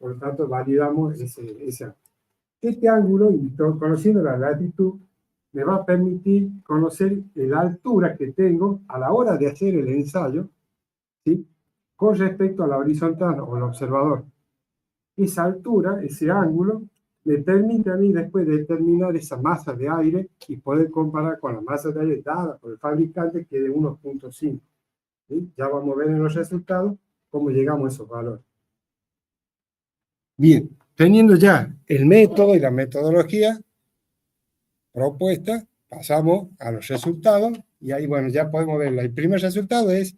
por lo tanto validamos ese ángulo. Este ángulo, y conociendo la latitud, me va a permitir conocer la altura que tengo a la hora de hacer el ensayo, ¿sí?, con respecto a la horizontal o al observador. Esa altura, ese ángulo, me permite a mí después determinar esa masa de aire y poder comparar con la masa de aire dada por el fabricante, que es de 1.5. ¿Sí? Ya vamos a ver en los resultados cómo llegamos a esos valores. Bien, teniendo ya el método y la metodología propuesta, pasamos a los resultados y ahí, bueno, ya podemos ver. El primer resultado es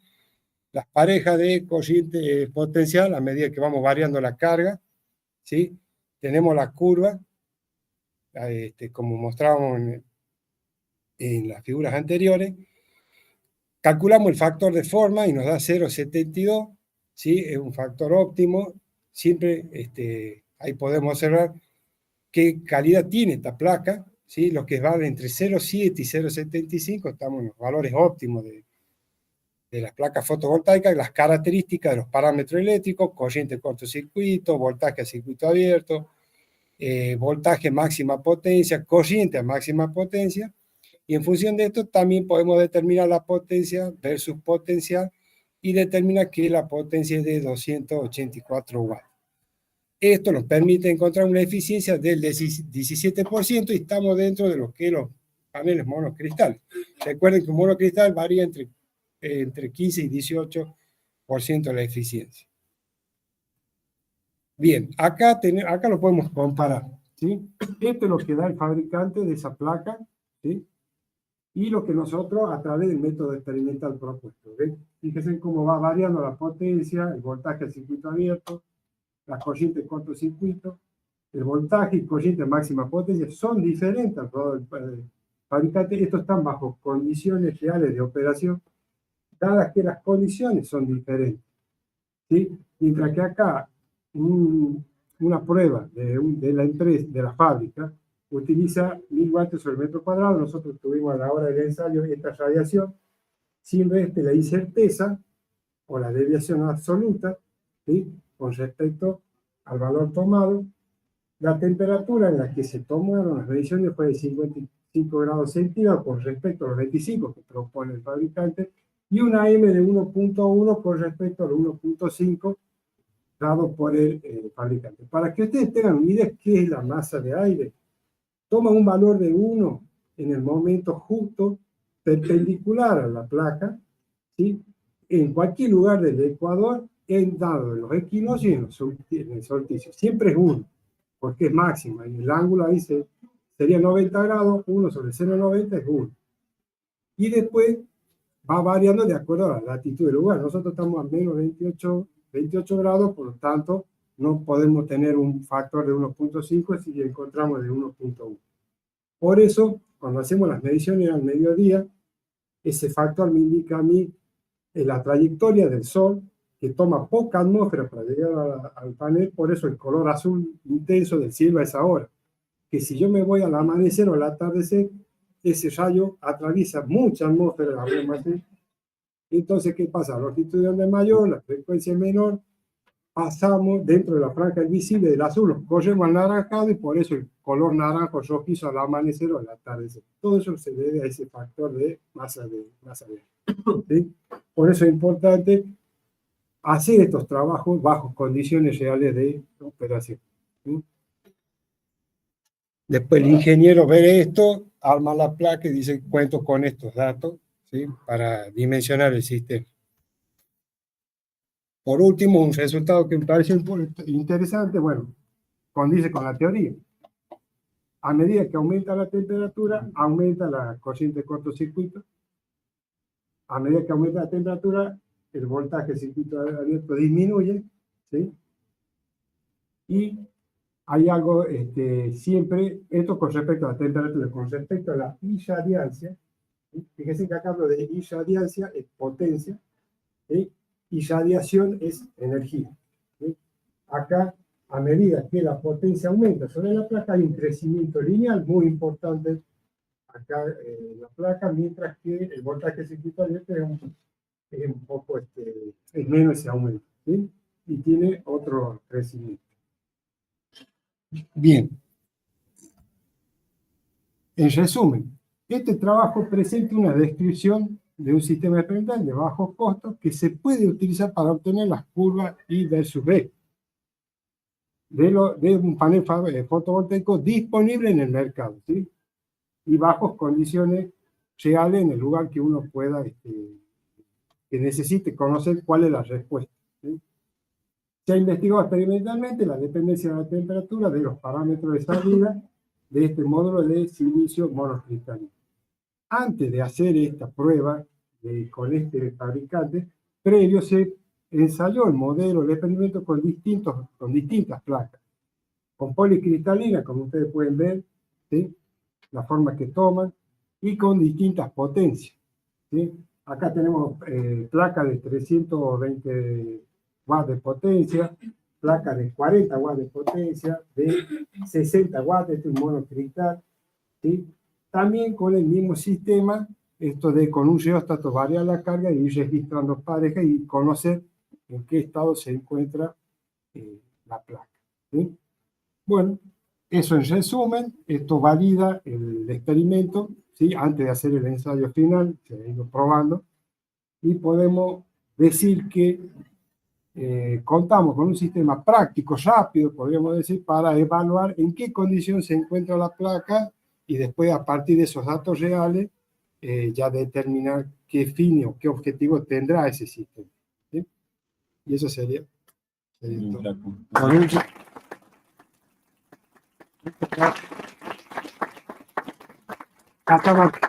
las parejas de cociente potencial a medida que vamos variando la carga, ¿sí? Tenemos la curva, como mostrábamos en las figuras anteriores. Calculamos el factor de forma y nos da 0,72, ¿sí? Es un factor óptimo. Siempre ahí podemos observar qué calidad tiene esta placa, ¿sí? Los que valen entre 0,7 y 0,75 estamos en los valores óptimos de las placas fotovoltaicas, las características de los parámetros eléctricos, corriente cortocircuito, voltaje a circuito abierto, voltaje máxima potencia, corriente a máxima potencia, y en función de esto también podemos determinar la potencia versus potencial y determinar que la potencia es de 284 watts. Esto nos permite encontrar una eficiencia del 17% y estamos dentro de lo que los paneles monocristales. Recuerden que un monocristal varía entre 15 y 18% de la eficiencia. Bien, acá lo podemos comparar, ¿sí? Esto es lo que da el fabricante de esa placa, ¿sí? Y lo que nosotros a través del método experimental propuesto. ¿Ven? Fíjense cómo va variando la potencia, el voltaje al circuito abierto, la corriente cortocircuito, el voltaje y corriente máxima potencia son diferentes. El fabricante, estos están bajo condiciones reales de operación, dadas que las condiciones son diferentes, ¿sí? Mientras que acá una prueba de la empresa, de la fábrica, utiliza 1000 watts sobre metro cuadrado. Nosotros tuvimos a la hora del ensayo esta radiación, siendo la incerteza o la desviación absoluta, ¿sí?, con respecto al valor tomado. La temperatura en la que se tomaron las mediciones fue de 55 grados centígrados con respecto a los 25 que propone el fabricante, y una M de 1.1 con respecto a los 1.5 dado por el fabricante. Para que ustedes tengan una idea de qué es la masa de aire, toma un valor de 1 en el momento justo perpendicular a la placa, ¿sí?, en cualquier lugar del ecuador, dado en los equinoccios y en el solsticio. Siempre es 1, porque es máxima. En el ángulo ahí sería 90 grados, 1 sobre 0,90 es 1. Y después va variando de acuerdo a la latitud del lugar. Nosotros estamos a menos 28 grados, por lo tanto, no podemos tener un factor de 1.5 si encontramos de 1.1. Por eso, cuando hacemos las mediciones al mediodía, ese factor me indica a mí la trayectoria del Sol, que toma poca atmósfera para llegar al panel, por eso el color azul intenso del cielo a esa hora. Que si yo me voy al amanecer o al atardecer, ese rayo atraviesa mucha atmósfera, entonces, ¿qué pasa? La longitud de onda es mayor, la frecuencia es menor, pasamos dentro de la franja visible del azul, corremos al naranjado y por eso el color naranjo rojizo al amanecer o al atardecer. Todo eso se debe a ese factor de masa de aire, ¿sí? Por eso es importante hacer estos trabajos bajo condiciones reales de operación, ¿sí? Después el ingeniero ve esto, arma la placa y dice, cuento con estos datos, ¿sí?, para dimensionar el sistema. Por último, un resultado que me parece interesante, bueno, condice con la teoría. A medida que aumenta la temperatura, aumenta la corriente de cortocircuito. A medida que aumenta la temperatura, el voltaje del circuito abierto disminuye, ¿sí? Y hay algo siempre, esto con respecto a la temperatura, con respecto a la irradiancia, ¿sí? Fíjense que acá hablo de irradiancia, es potencia, ¿sí? Irradiación es energía, ¿sí? Acá, a medida que la potencia aumenta sobre la placa, hay un crecimiento lineal muy importante acá en la placa, mientras que el voltaje circuito abierto es un poco es menos ese aumento, ¿sí? Y tiene otro crecimiento. Bien. En resumen, este trabajo presenta una descripción de un sistema experimental de bajos costos que se puede utilizar para obtener las curvas I versus B de un panel fotovoltaico disponible en el mercado, ¿sí? Y bajo condiciones reales en el lugar que uno pueda, que necesite conocer cuál es la respuesta, ¿sí? Se ha investigado experimentalmente la dependencia de la temperatura de los parámetros de salida de este módulo de silicio monocristalino. Antes de hacer esta prueba con este fabricante, previo se ensayó el modelo del experimento con distintas placas, con policristalina, como ustedes pueden ver, ¿sí? La forma que toman, y con distintas potencias, ¿sí? Acá tenemos placas de 320 watts de potencia, placas de 40 watts de potencia, de 60 watts, este es un monocristal, ¿sí? También con el mismo sistema, esto de con un rheóstato variar la carga y ir registrando parejas y conocer en qué estado se encuentra la placa, ¿sí? Bueno, eso en resumen, esto valida el experimento, ¿sí? Antes de hacer el ensayo final, se ha ido probando, y podemos decir que contamos con un sistema práctico, rápido, podríamos decir, para evaluar en qué condición se encuentra la placa y después a partir de esos datos reales ya determinar qué fin o qué objetivo tendrá ese sistema, ¿sí? Y eso sería todo. Hasta